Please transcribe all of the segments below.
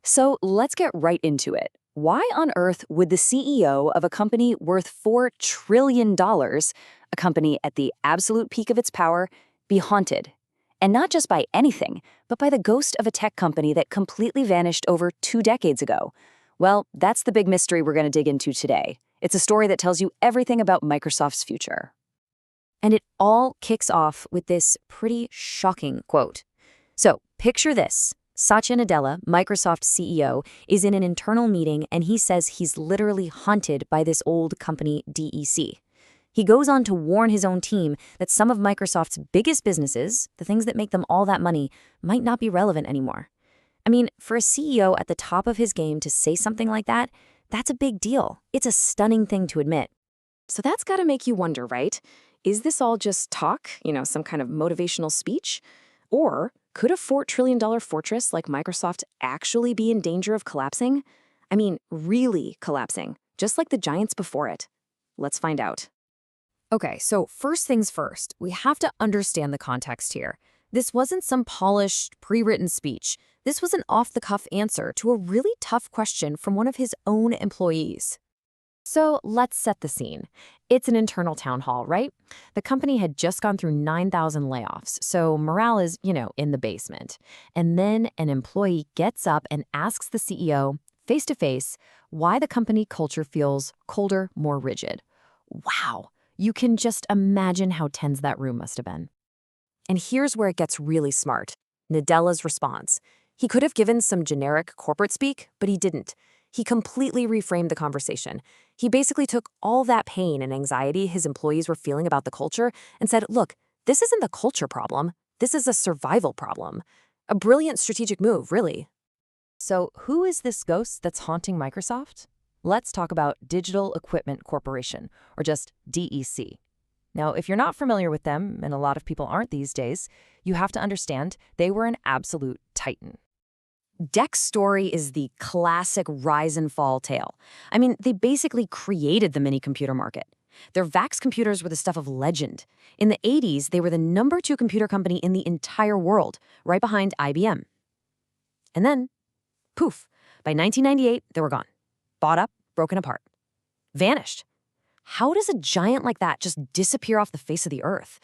So let's get right into it. Why on earth would the CEO of a company worth $4 trillion, a company at the absolute peak of its power, be haunted? And not just by anything, but by the ghost of a tech company that completely vanished over 2 decades ago. Well, that's the big mystery we're going to dig into today. It's a story that tells you everything about Microsoft's future. And it all kicks off with this pretty shocking quote. So, picture this. Satya Nadella, Microsoft CEO, is in an internal meeting and he says he's literally haunted by this old company DEC. He goes on to warn his own team that some of Microsoft's biggest businesses, the things that make them all that money, might not be relevant anymore. I mean, for a CEO at the top of his game to say something like that, that's a big deal. It's a stunning thing to admit. So that's got to make you wonder, right? Is this all just talk, some kind of motivational speech? Or could a $4 trillion fortress like Microsoft actually be in danger of collapsing? I mean, really collapsing, just like the giants before it. Let's find out. Okay, so first things first, we have to understand the context here. This wasn't some polished, pre-written speech. This was an off-the-cuff answer to a really tough question from one of his own employees. So let's set the scene. It's an internal town hall, right? The company had just gone through 9,000 layoffs, so morale is, in the basement. And then an employee gets up and asks the CEO, face to face, why the company culture feels colder, more rigid. Wow, you can just imagine how tense that room must have been. And here's where it gets really smart. Nadella's response. He could have given some generic corporate speak, but he didn't. He completely reframed the conversation. He basically took all that pain and anxiety his employees were feeling about the culture and said, look, this isn't the culture problem. This is a survival problem. A brilliant strategic move, really. So who is this ghost that's haunting Microsoft? Let's talk about Digital Equipment Corporation, or just DEC. Now, if you're not familiar with them, and a lot of people aren't these days, you have to understand they were an absolute titan. DEC's story is the classic rise and fall tale. I mean, they basically created the mini-computer market. Their VAX computers were the stuff of legend. In the 80s, they were the #2 computer company in the entire world, right behind IBM. And then, poof, by 1998, they were gone. Bought up, broken apart. Vanished. How does a giant like that just disappear off the face of the earth?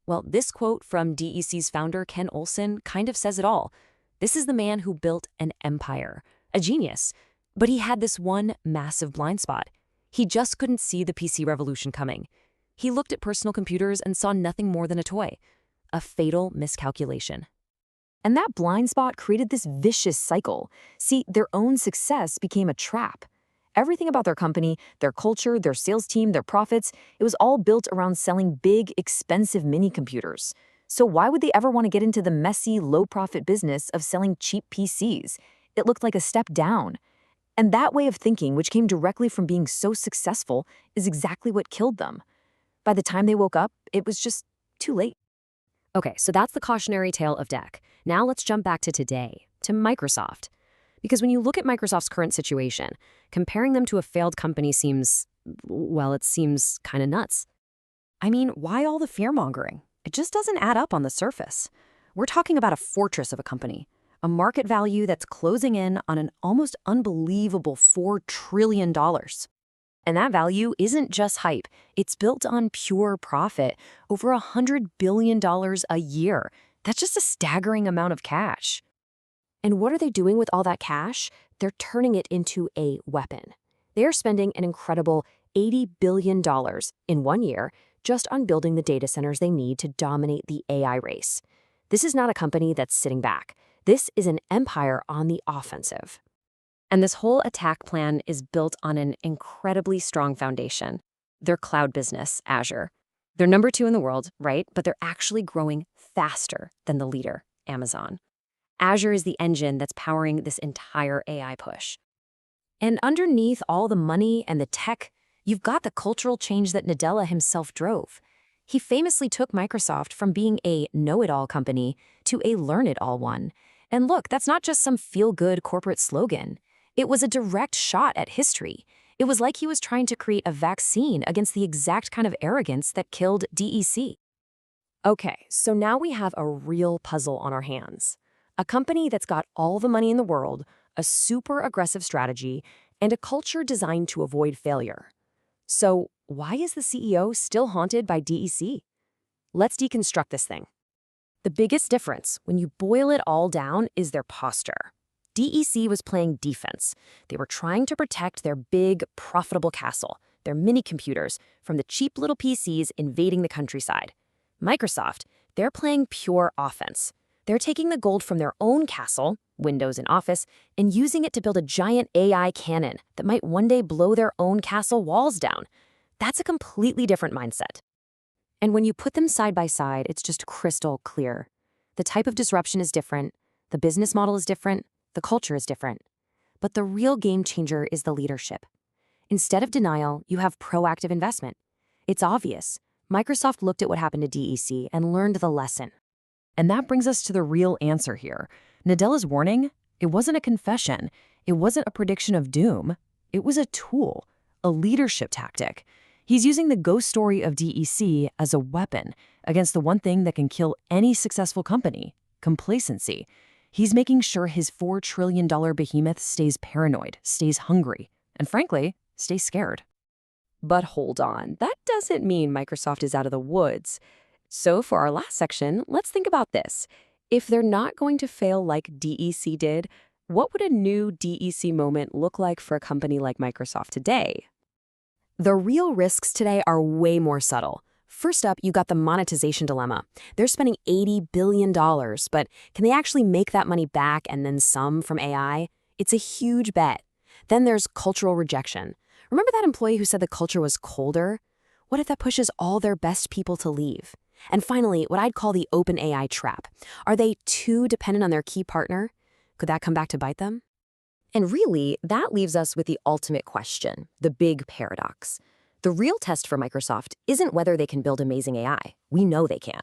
Well, this quote from DEC's founder, Ken Olsen, kind of says it all. This is the man who built an empire, a genius. But he had this one massive blind spot. He just couldn't see the PC revolution coming. He looked at personal computers and saw nothing more than a toy. A fatal miscalculation. And that blind spot created this vicious cycle. See, their own success became a trap. Everything about their company, their culture, their sales team, their profits, it was all built around selling big, expensive mini-computers. So why would they ever want to get into the messy, low-profit business of selling cheap PCs? It looked like a step down. And that way of thinking, which came directly from being so successful, is exactly what killed them. By the time they woke up, it was just too late. Okay, so that's the cautionary tale of DEC. Now let's jump back to today, to Microsoft. Because when you look at Microsoft's current situation, comparing them to a failed company seems kind of nuts. I mean, why all the fear-mongering? It just doesn't add up on the surface. We're talking about a fortress of a company, a market value that's closing in on an almost unbelievable $4 trillion. And that value isn't just hype. It's built on pure profit, over $100 billion a year. That's just a staggering amount of cash. And what are they doing with all that cash? They're turning it into a weapon. They're spending an incredible $80 billion in 1 year just on building the data centers they need to dominate the AI race. This is not a company that's sitting back. This is an empire on the offensive. And this whole attack plan is built on an incredibly strong foundation. Their cloud business, Azure. They're #2 in the world, right? But they're actually growing faster than the leader, Amazon. Azure is the engine that's powering this entire AI push. And underneath all the money and the tech, you've got the cultural change that Nadella himself drove. He famously took Microsoft from being a know-it-all company to a learn-it-all one. And look, that's not just some feel-good corporate slogan. It was a direct shot at history. It was like he was trying to create a vaccine against the exact kind of arrogance that killed DEC. Okay, so now we have a real puzzle on our hands. A company that's got all the money in the world, a super aggressive strategy, and a culture designed to avoid failure. So, why is the CEO still haunted by DEC? Let's deconstruct this thing. The biggest difference, when you boil it all down, is their posture. DEC was playing defense. They were trying to protect their big, profitable castle, their mini-computers, from the cheap little PCs invading the countryside. Microsoft, they're playing pure offense. They're taking the gold from their own castle, Windows and Office, and using it to build a giant AI cannon that might one day blow their own castle walls down. That's a completely different mindset. And when you put them side by side, it's just crystal clear. The type of disruption is different, the business model is different, the culture is different. But the real game changer is the leadership. Instead of denial, you have proactive investment. It's obvious. Microsoft looked at what happened to DEC and learned the lesson. And that brings us to the real answer here. Nadella's warning, it wasn't a confession. It wasn't a prediction of doom. It was a tool, a leadership tactic. He's using the ghost story of DEC as a weapon against the one thing that can kill any successful company, complacency. He's making sure his $4 trillion behemoth stays paranoid, stays hungry, and frankly, stays scared. But hold on, that doesn't mean Microsoft is out of the woods. So for our last section, let's think about this. If they're not going to fail like DEC did, what would a new DEC moment look like for a company like Microsoft today? The real risks today are way more subtle. First up, you got the monetization dilemma. They're spending $80 billion, but can they actually make that money back and then some from AI? It's a huge bet. Then there's cultural rejection. Remember that employee who said the culture was colder? What if that pushes all their best people to leave? And finally, what I'd call the open AI trap. Are they too dependent on their key partner? Could that come back to bite them? And really, that leaves us with the ultimate question, the big paradox. The real test for Microsoft isn't whether they can build amazing AI. We know they can.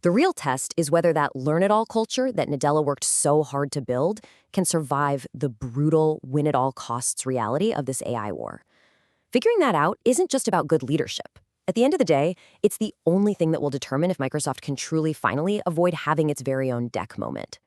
The real test is whether that learn-it-all culture that Nadella worked so hard to build can survive the brutal win-at-all-costs reality of this AI war. Figuring that out isn't just about good leadership. At the end of the day, it's the only thing that will determine if Microsoft can truly finally avoid having its very own DEC moment.